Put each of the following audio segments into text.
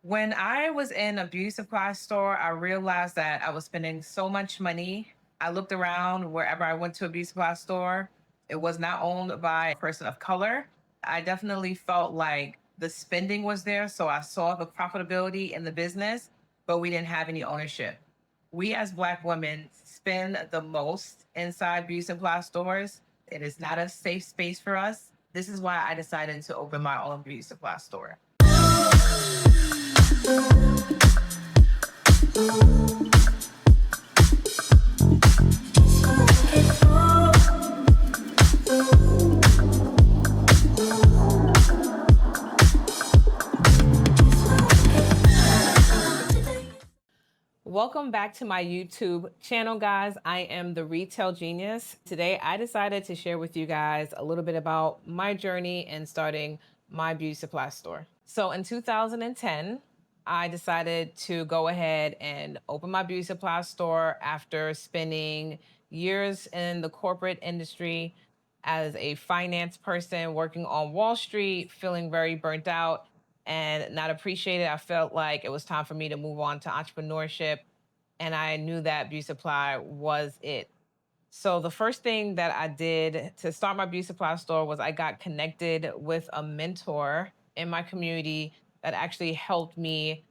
When I was in a beauty supply store, I realized that I was spending so much money. I looked around wherever I went to a beauty supply store. It was not owned by a person of color. I definitely felt like the spending was there. So I saw the profitability in the business, but we didn't have any ownership. We as Black women spend the most inside beauty supply stores. It is not a safe space for us. This is why I decided to open my own beauty supply store. Welcome back to my YouTube channel, guys. I am the Retail Genius. Today, I decided to share with you guys a little bit about my journey in starting my beauty supply store. So in 2010, I decided to go ahead and open my beauty supply store after spending years in the corporate industry as a finance person, working on Wall Street, feeling very burnt out and not appreciated. I felt like it was time for me to move on to entrepreneurship. And I knew that beauty supply was it. So the first thing that I did to start my beauty supply store was I got connected with a mentor in my community that actually helped me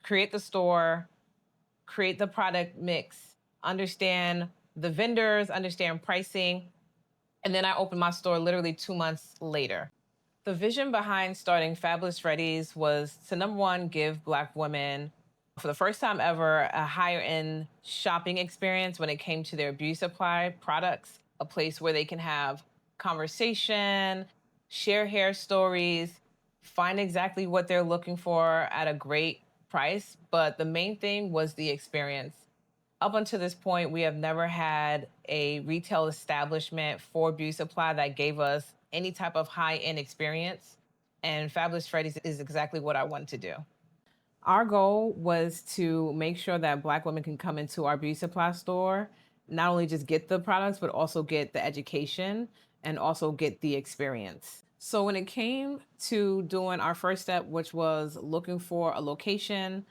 create the store, create the product mix, understand the vendors, understand pricing. And then I opened my store literally 2 months later. The vision behind starting Fabulous Freddy's was to number one, give Black women, for the first time ever, a higher end shopping experience when it came to their beauty supply products, a place where they can have conversation, share hair stories, find exactly what they're looking for at a great price. But the main thing was the experience. Up until this point, we have never had a retail establishment for beauty supply that gave us any type of high end experience. And Fabulous Freddy's is exactly what I want to do. Our goal was to make sure that Black women can come into our beauty supply store, not only just get the products, but also get the education and also get the experience. So when it came to doing our first step, which was looking for a location,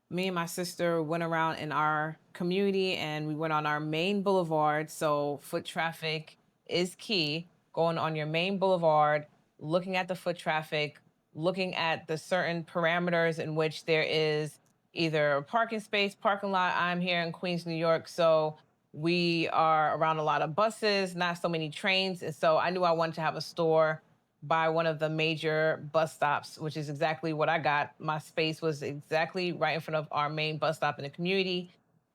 me and my sister went around in our community and we went on our main boulevard. So foot traffic is key. Going on your main boulevard, looking at the foot traffic, looking at the certain parameters in which there is either a parking space, parking lot. I'm here in Queens, New York. So we are around a lot of buses, not so many trains. And so I knew I wanted to have a store by one of the major bus stops, which is exactly what I got. My space was exactly right in front of our main bus stop in the community.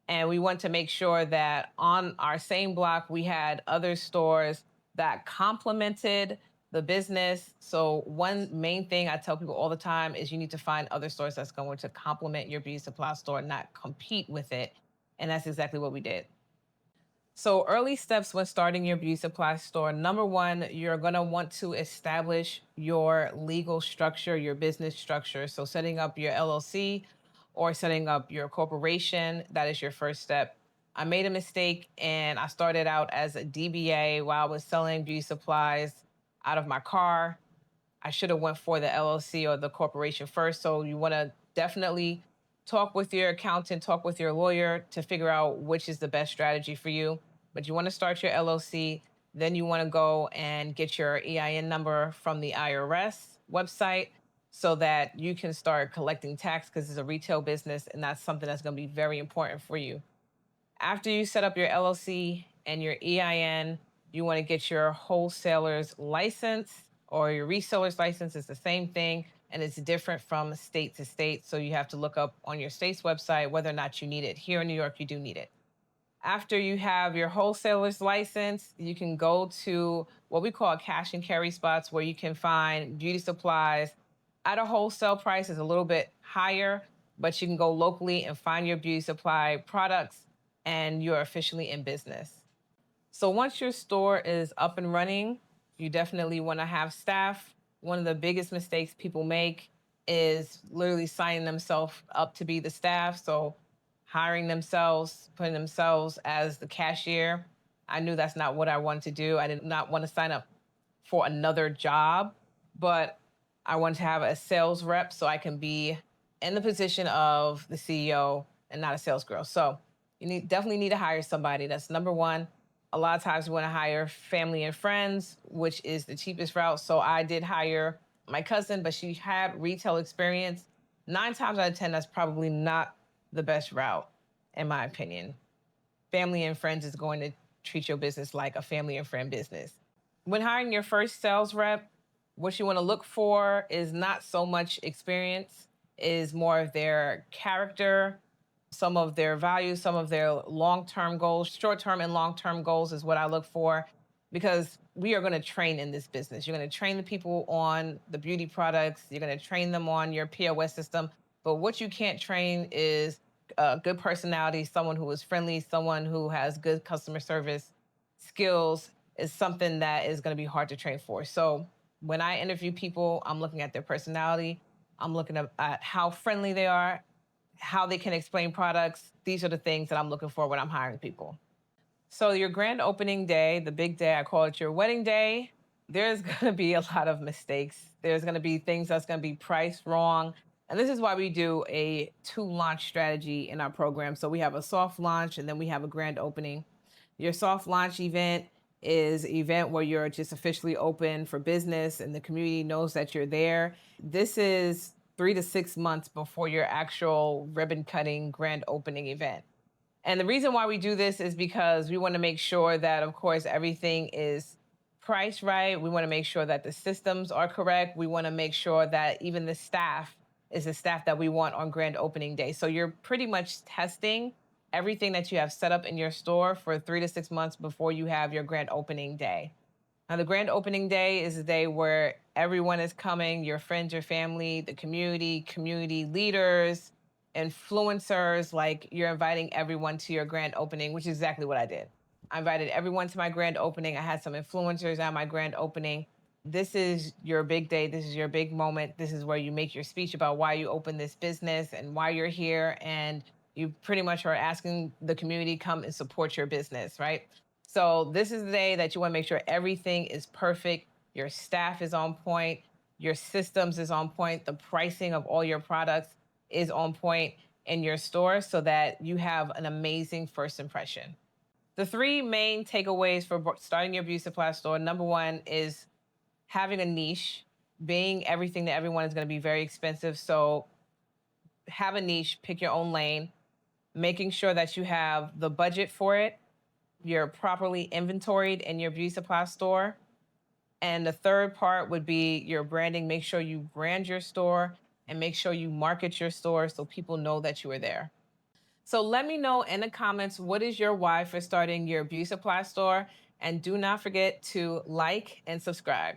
And we want to make sure that on our same block, we had other stores that complemented the business. So, one main thing I tell people all the time is you need to find other stores that's going to complement your beauty supply store, not compete with it. And that's exactly what we did. So, early steps when starting your beauty supply store. Number one, you're going to want to establish your legal structure, your business structure. So, setting up your LLC or setting up your corporation, that is your first step. I made a mistake and I started out as a DBA while I was selling beauty supplies out of my car. I should have went for the LLC or the corporation first. So, you want to definitely talk with your accountant, talk with your lawyer to figure out which is the best strategy for you. But you want to start your LLC, then you want to go and get your EIN number from the IRS website so that you can start collecting tax because it's a retail business and that's something that's going to be very important for you. After you set up your LLC and your EIN, you want to get your wholesaler's license or your reseller's license. It's the same thing and it's different from state to state. So you have to look up on your state's website whether or not you need it. Here in New York, you do need it. After you have your wholesaler's license, you can go to what we call cash and carry spots where you can find beauty supplies at a wholesale price is a little bit higher, but you can go locally and find your beauty supply products and you're officially in business. So once your store is up and running, you definitely want to have staff. One of the biggest mistakes people make is literally signing themselves up to be the staff. So hiring themselves, putting themselves as the cashier. I knew that's not what I wanted to do. I did not want to sign up for another job, but I wanted to have a sales rep so I can be in the position of the CEO and not a sales girl. So definitely need to hire somebody. That's number one. A lot of times we want to hire family and friends, which is the cheapest route. So I did hire my cousin, but she had retail experience. 9 times out of 10, that's probably not the best route, in my opinion. Family and friends is going to treat your business like a family and friend business. When hiring your first sales rep, what you want to look for is not so much experience, is more of their character, some of their values, some of their long-term goals. Short-term and long-term goals is what I look for, because we are going to train in this business. You're going to train the people on the beauty products. You're going to train them on your POS system. But what you can't train is a good personality, someone who is friendly, someone who has good customer service skills is something that is going to be hard to train for. So when I interview people, I'm looking at their personality. I'm looking at how friendly they are, how they can explain products. These are the things that I'm looking for when I'm hiring people. So your grand opening day, the big day, I call it your wedding day, there's going to be a lot of mistakes. There's going to be things that's going to be priced wrong. And this is why we do a 2 launch strategy in our program. So we have a soft launch and then we have a grand opening. Your soft launch event is an event where you're just officially open for business and the community knows that you're there. This is 3 to 6 months before your actual ribbon cutting grand opening event. And the reason why we do this is because we want to make sure that, of course, everything is priced right. We want to make sure that the systems are correct. We want to make sure that even the staff is the staff that we want on grand opening day. So you're pretty much testing everything that you have set up in your store for 3 to 6 months before you have your grand opening day. Now, the grand opening day is a day where everyone is coming, your friends, your family, the community leaders, influencers. Like, you're inviting everyone to your grand opening, which is exactly what I did. I invited everyone to my grand opening. I had some influencers at my grand opening. This is your big day. This is your big moment. This is where you make your speech about why you opened this business and why you're here. And you pretty much are asking the community come and support your business, right? So this is the day that you want to make sure everything is perfect. Your staff is on point. Your systems is on point. The pricing of all your products is on point in your store so that you have an amazing first impression. The 3 main takeaways for starting your beauty supply store. Number 1 is having a niche. Being everything to everyone is going to be very expensive. So have a niche, pick your own lane, making sure that you have the budget for it, you're properly inventoried in your beauty supply store. And the third part would be your branding. Make sure you brand your store and make sure you market your store so people know that you are there. So let me know in the comments, what is your why for starting your beauty supply store? And do not forget to like and subscribe.